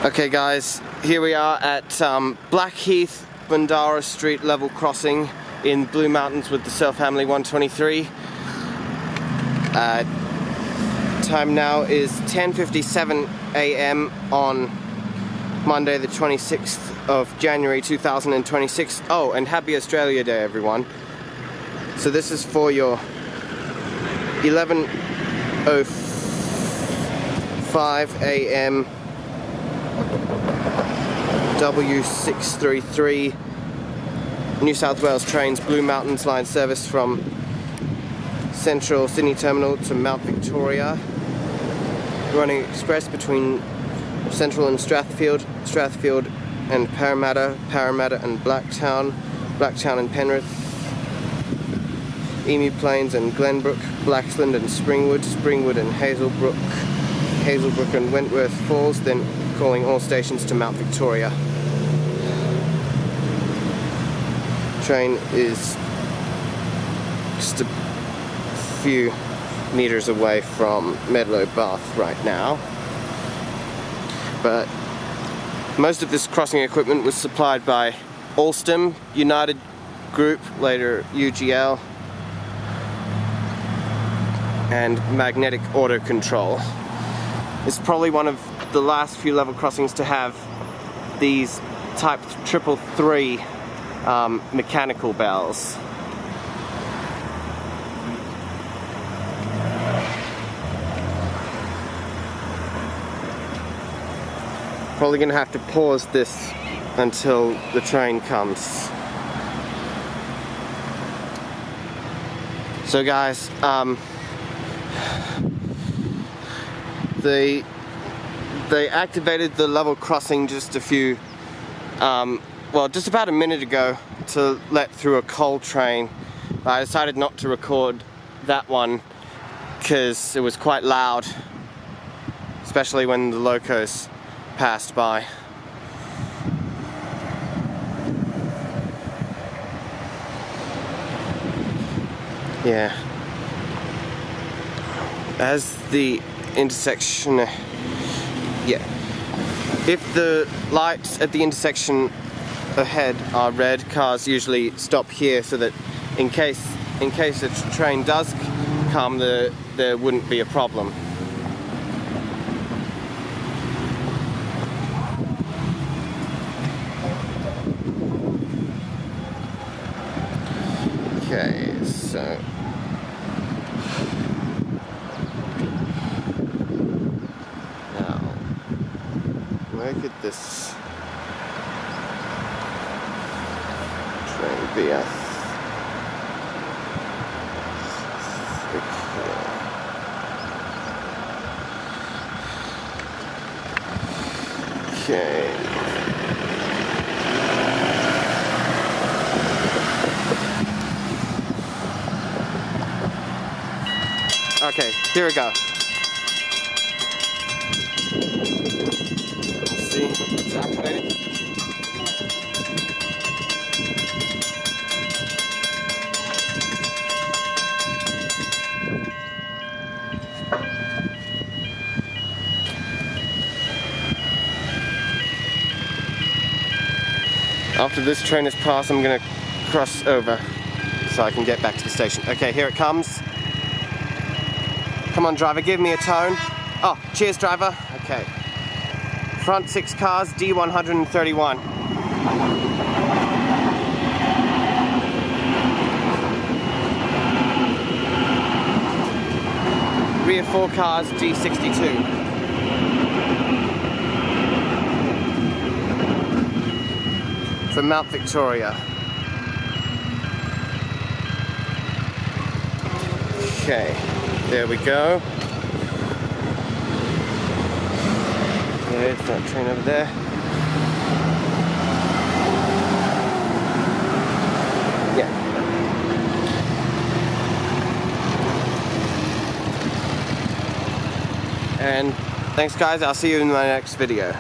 Okay guys, here we are at Blackheath, Bandara Street level crossing in Blue Mountains with the Surf Family 123. Time now is 10:57 AM on Monday the 26th of January 2026. Oh, and happy Australia Day everyone. So this is for your 11:05 AM W633 New South Wales Trains Blue Mountains line service from Central Sydney Terminal to Mount Victoria, running express between Central and Strathfield, Strathfield and Parramatta, Parramatta and Blacktown, Blacktown and Penrith, Emu Plains and Glenbrook, Blaxland and Springwood, Springwood and Hazelbrook, Hazelbrook and Wentworth Falls, then calling all stations to Mount Victoria. Train is just a few meters away from Medlow Bath right now, but most of this crossing equipment was supplied by Alstom, United Group, later UGL, and Magnetic Auto Control. It's probably one of the last few level crossings to have these type 333 mechanical bells. Probably gonna have to pause this until the train comes. So guys, they activated the level crossing just a few, just about a minute ago to let through a coal train. I decided not to record that one because it was quite loud, especially when the locos passed by. Yeah. As the intersection, if the lights at the intersection ahead are red, cars usually stop here so that in case a train does come, there wouldn't be a problem. Okay, so where could this train be at? Okay. Okay, here we go. It's activated. After this train is passed, I'm going to cross over so I can get back to the station. Okay, here it comes. Come on, driver, give me a tone. Oh, cheers, driver. Okay. Front 6 cars, D131. Rear 4 cars, D62. For Mount Victoria. Okay, there we go. There's that train over there. Yeah. And thanks guys, I'll see you in my next video.